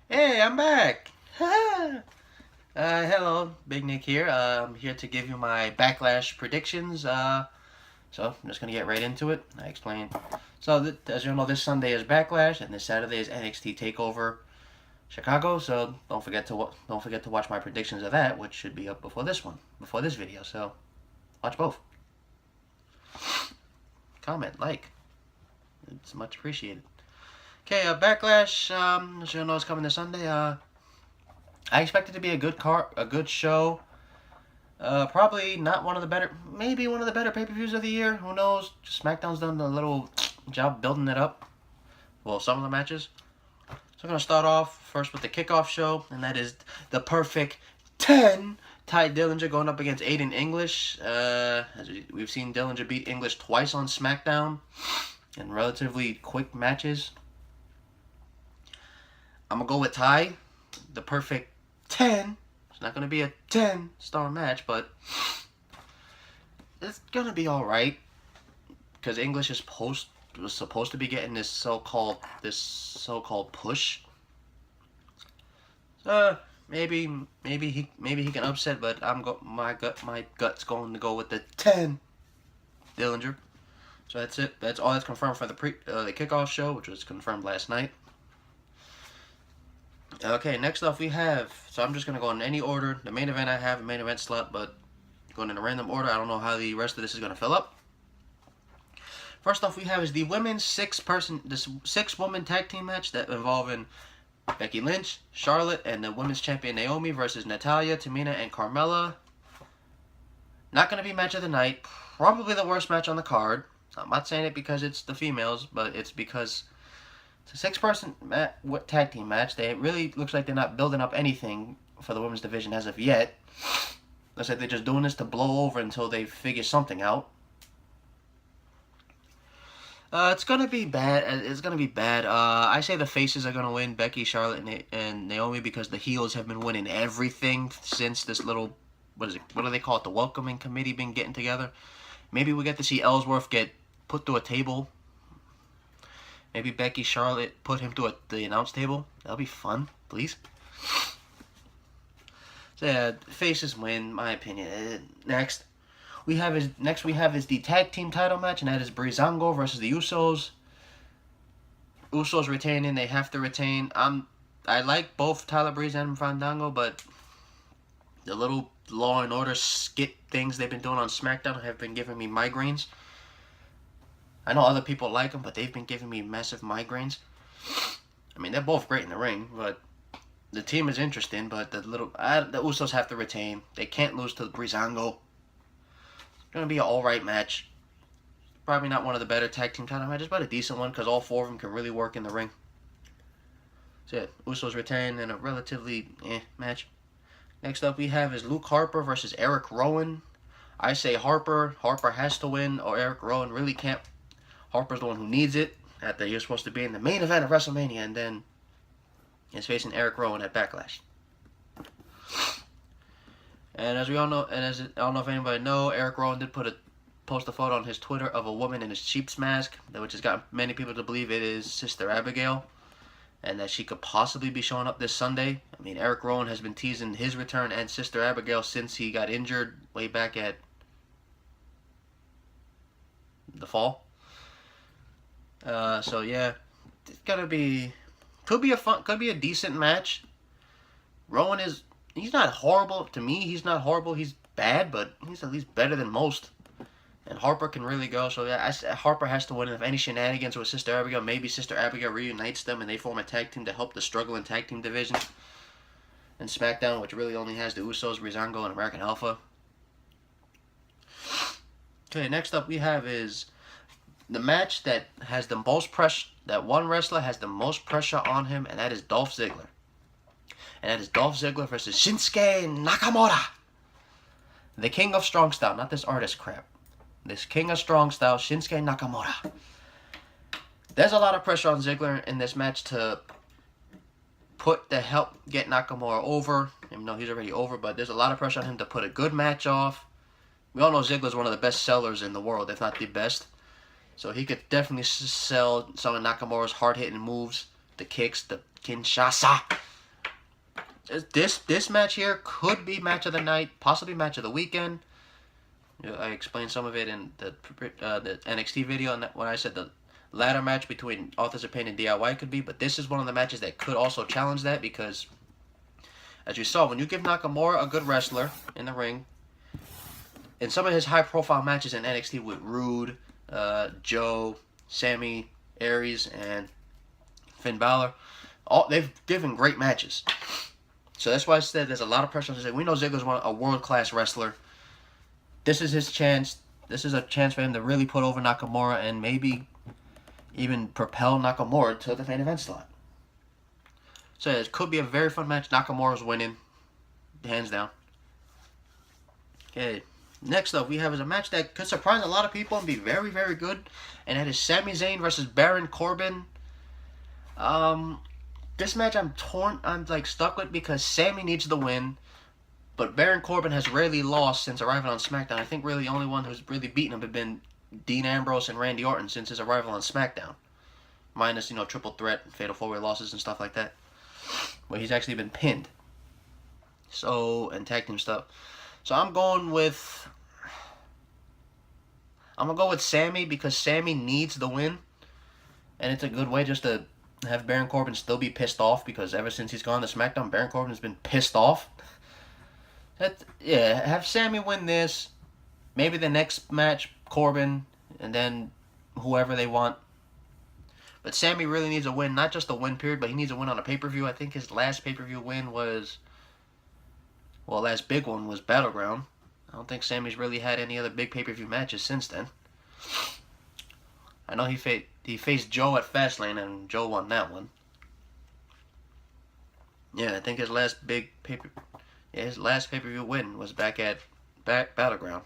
Hey, I'm back. Hello, Big Nick here. I'm here to give you my Backlash predictions. So I'm just gonna get right into it. I explain. So as you know, this Sunday is Backlash, and this Saturday is NXT Takeover Chicago. So don't forget to watch my predictions of that, which should be up before this video. So watch both. Comment, like, it's much appreciated. Okay, Backlash. As you know, is coming this Sunday. I expect it to be a good show. Probably not one of the better, maybe one of the better pay-per-views of the year. Who knows? SmackDown's done a little job building it up. Well, some of the matches. So I'm gonna start off first with the kickoff show, and that is the Perfect 10. Ty Dillinger going up against Aiden English. As we've seen Dillinger beat English twice on SmackDown in relatively quick matches. I'm gonna go with Ty, the Perfect 10. It's not going to be a 10-star match, but it's going to be alright. Because English was supposed to be getting this so-called push. Maybe he can upset, but my gut's going to go with the 10 Dillinger. So that's it. That's all that's confirmed for the kickoff show, which was confirmed last night. Okay, next up we have, so I'm just going to go in any order. The main event I have a main event slot, but going in a random order. I don't know how the rest of this is going to fill up. First off we have is the women's six-woman tag team match that involving Becky Lynch, Charlotte, and the women's champion Naomi versus Natalya, Tamina, and Carmella. Not going to be match of the night. Probably the worst match on the card. I'm not saying it because it's the females, but it's because it's a six-person tag team match. It really looks like they're not building up anything for the women's division as of yet. Looks like they're just doing this to blow over until they figure something out. It's gonna be bad. I say the faces are gonna win, Becky, Charlotte, and Naomi, because the heels have been winning everything since this little, what do they call it? The welcoming committee been getting together. Maybe we get to see Ellsworth get put through a table. Maybe Becky, Charlotte put him through the announce table. That'll be fun, please. So yeah, faces win, my opinion. Next we have is the tag team title match, and that is Breezango versus the Usos. Usos retaining. They have to retain. I like both Tyler Breeze and Fandango, but the little Law and Order skit things they've been doing on SmackDown have been giving me migraines. I know other people like them, but they've been giving me massive migraines. I mean, they're both great in the ring, but the team is interesting. But the Usos have to retain. They can't lose to Breezango. It's gonna be an alright match. Probably not one of the better tag team title matches, but a decent one because all four of them can really work in the ring. So yeah, Usos retain in a relatively match. Next up we have is Luke Harper versus Erick Rowan. I say Harper. Harper has to win, or Erick Rowan really can't. Harper's the one who needs it. That you're supposed to be in the main event of WrestleMania, and then he's facing Erick Rowan at Backlash. And as we all know, I don't know if anybody know, Erick Rowan did post a photo on his Twitter of a woman in a sheep's mask, which has got many people to believe it is Sister Abigail, and that she could possibly be showing up this Sunday. I mean, Erick Rowan has been teasing his return and Sister Abigail since he got injured way back at the fall. So yeah, it's could be a decent match. Rowan he's not horrible to me. He's not horrible. He's bad, but he's at least better than most. And Harper can really go. So yeah, Harper has to win. And if any shenanigans with Sister Abigail, maybe Sister Abigail reunites them and they form a tag team to help the struggling tag team division. And SmackDown, which really only has the Usos, Breezango, and American Alpha. Okay, next up we have is the match that has the most pressure, that one wrestler has the most pressure on him, and that is Dolph Ziggler. And that is Dolph Ziggler versus Shinsuke Nakamura. The King of Strong Style, not this artist crap. This King of Strong Style, Shinsuke Nakamura. There's a lot of pressure on Ziggler in this match to help get Nakamura over. Even though he's already over, but there's a lot of pressure on him to put a good match off. We all know Ziggler's one of the best sellers in the world, if not the best. So he could definitely sell some of Nakamura's hard-hitting moves, the kicks, the Kinshasa. This match here could be match of the night, possibly match of the weekend. I explained some of it in the NXT video, and when I said the ladder match between Authors of Pain and DIY could be, but this is one of the matches that could also challenge that because, as you saw, when you give Nakamura a good wrestler in the ring, in some of his high-profile matches in NXT with Rude, Joe, Sammy, Aries, and Finn Balor, they've given great matches. So that's why I said there's a lot of pressure to say, we know Ziggler's a world-class wrestler. This is his chance. This is a chance for him to really put over Nakamura and maybe even propel Nakamura to the main event slot. So it could be a very fun match. Nakamura's winning, hands down. Okay, next up we have is a match that could surprise a lot of people and be very, very good, and that is Sami Zayn versus Baron Corbin. This match I'm stuck with because Sami needs the win. But Baron Corbin has rarely lost since arriving on SmackDown. I think really the only one who's really beaten him have been Dean Ambrose and Randy Orton since his arrival on SmackDown. Minus, triple threat, fatal four-way losses and stuff like that. Where he's actually been pinned. So, and tag team stuff. So I'm going to go with Sami because Sami needs the win. And it's a good way just to have Baron Corbin still be pissed off because ever since he's gone to SmackDown, Baron Corbin has been pissed off. Have Sami win this. Maybe the next match, Corbin, and then whoever they want. But Sami really needs a win, not just a win period, but he needs a win on a pay-per-view. I think his last pay-per-view win was, last big one was Battleground. I don't think Sami's really had any other big pay-per-view matches since then. I know he faced Joe at Fastlane, and Joe won that one. Yeah, I think his last big his last pay-per-view win was back at Battleground.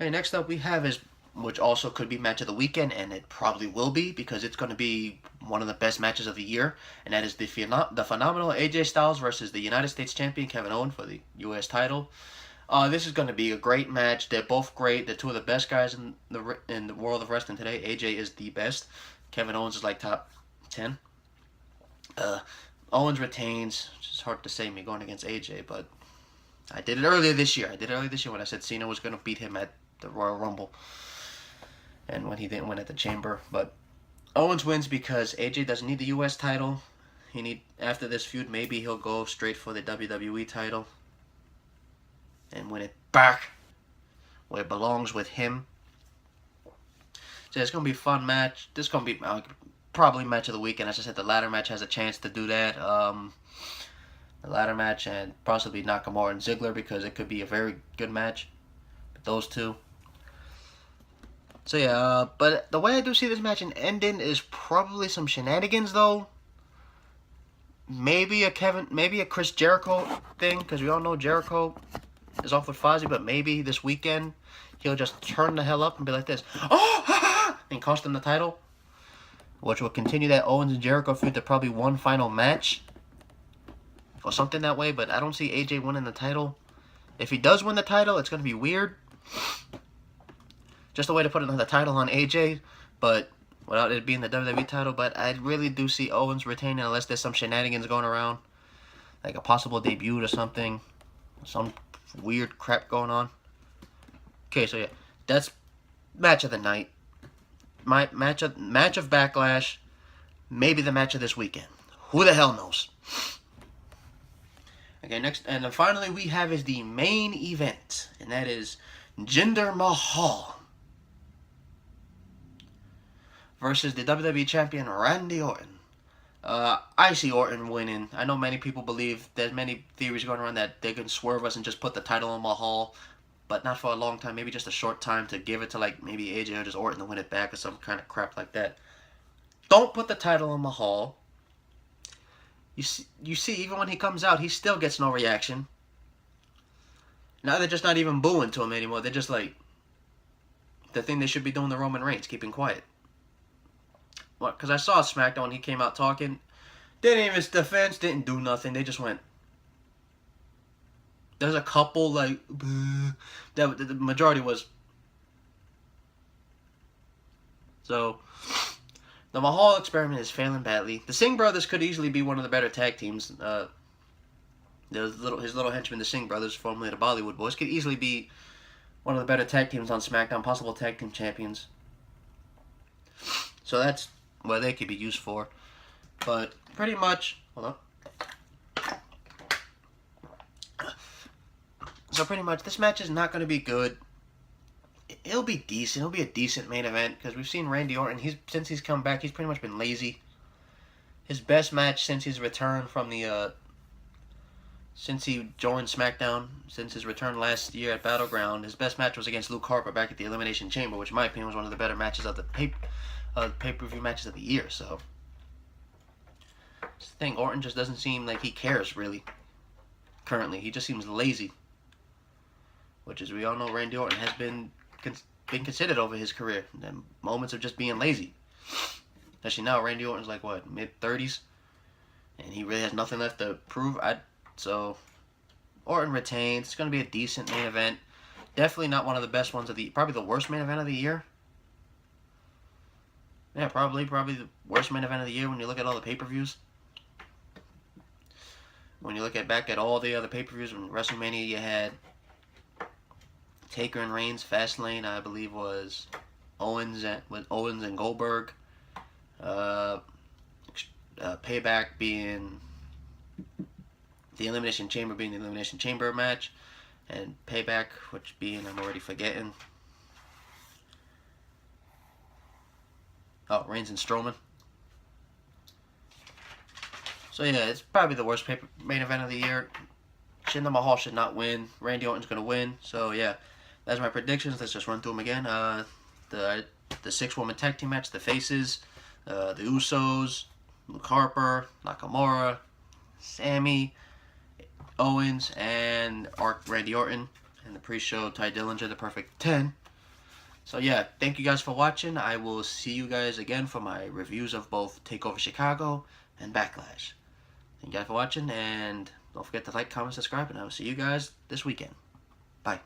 Okay, next up we have which also could be match of the weekend, and it probably will be because it's going to be one of the best matches of the year, and that is the phenomenal AJ Styles versus the United States Champion Kevin Owens for the U.S. title. This is going to be a great match. They're both great. They're two of the best guys in the world of wrestling today. AJ is the best. Kevin Owens is like top 10. Owens retains. It's hard to say me going against AJ, but I did it earlier this year. When I said Cena was going to beat him at the Royal Rumble. And when he didn't win at the Chamber. But Owens wins because AJ doesn't need the U.S. title. After this feud, maybe he'll go straight for the WWE title. And win it back where it belongs with him. So it's going to be a fun match. This is going to be probably match of the weekend. As I said, the ladder match has a chance to do that. The ladder match and possibly Nakamura and Ziggler because it could be a very good match with those two. So yeah, but the way I do see this match ending is probably some shenanigans though. Maybe a Chris Jericho thing because we all know Jericho is off with Fozzy, but maybe this weekend he'll just turn the hell up and be like this, and cost him the title. Which will continue that Owens and Jericho feud to probably one final match. Or something that way, but I don't see AJ winning the title. If he does win the title, it's going to be weird. Just a way to put another title on AJ, but without it being the WWE title. But I really do see Owens retaining unless there's some shenanigans going around. Like a possible debut or something. Some weird crap going on. Okay, so yeah. That's match of the night. My match of Backlash, maybe the match of this weekend. Who the hell knows? Okay, next, and then finally we have is the main event, and that is Jinder Mahal versus the WWE Champion Randy Orton. I see Orton winning. I know many people believe there's many theories going around that they can swerve us and just put the title on Mahal. But not for a long time, maybe just a short time to give it to like maybe AJ or just Orton to win it back or some kind of crap like that. Don't put the title on Mahal. You see, even when he comes out, he still gets no reaction. Now they're just not even booing to him anymore. They're just like the thing they should be doing to Roman Reigns, keeping quiet. What? Because I saw SmackDown when he came out talking. Didn't even defense, didn't do nothing. They just went. There's a couple, like, the majority was. So, The Mahal experiment is failing badly. The Singh brothers could easily be one of the better tag teams. His little henchmen, the Singh brothers, formerly the Bollywood Boys, could easily be one of the better tag teams on SmackDown, possible tag team champions. So that's what they could be used for. But pretty much, hold on. So pretty much, this match is not going to be good. It'll be decent. It'll be a decent main event because we've seen Randy Orton. Since he's come back, he's pretty much been lazy. His best match since his return from the since he joined SmackDown, since his return last year at Battleground, his best match was against Luke Harper back at the Elimination Chamber, which in my opinion was one of the better matches of the pay-per-view matches of the year. So, this thing, Orton just doesn't seem like he cares really. Currently, he just seems lazy, which, as we all know, Randy Orton has been considered over his career. And moments of just being lazy. Especially now, Randy Orton's like what, mid-30s, and he really has nothing left to prove. So, Orton retains. It's going to be a decent main event. Definitely not one of the best ones of the... Probably the worst main event of the year. Yeah, probably the worst main event of the year when you look at all the pay-per-views. When you look back at all the other pay-per-views, when WrestleMania you had Taker and Reigns, Fastlane, I believe was Owens and Goldberg. Payback being... the Elimination Chamber being the Elimination Chamber match, and Payback, which being, I'm already forgetting. Oh, Reigns and Strowman. So yeah, it's probably the worst main event of the year. Jinder Mahal should not win. Randy Orton's gonna win. So yeah, that's my predictions. Let's just run through them again. The 6-woman tag team match, the Faces, the Usos, Luke Harper, Nakamura, Sammy, Owens, and Randy Orton, and the pre-show Ty Dillinger, the Perfect 10. So yeah, thank you guys for watching. I will see you guys again for my reviews of both TakeOver Chicago and Backlash. Thank you guys for watching, and don't forget to like, comment, subscribe, and I will see you guys this weekend. Bye.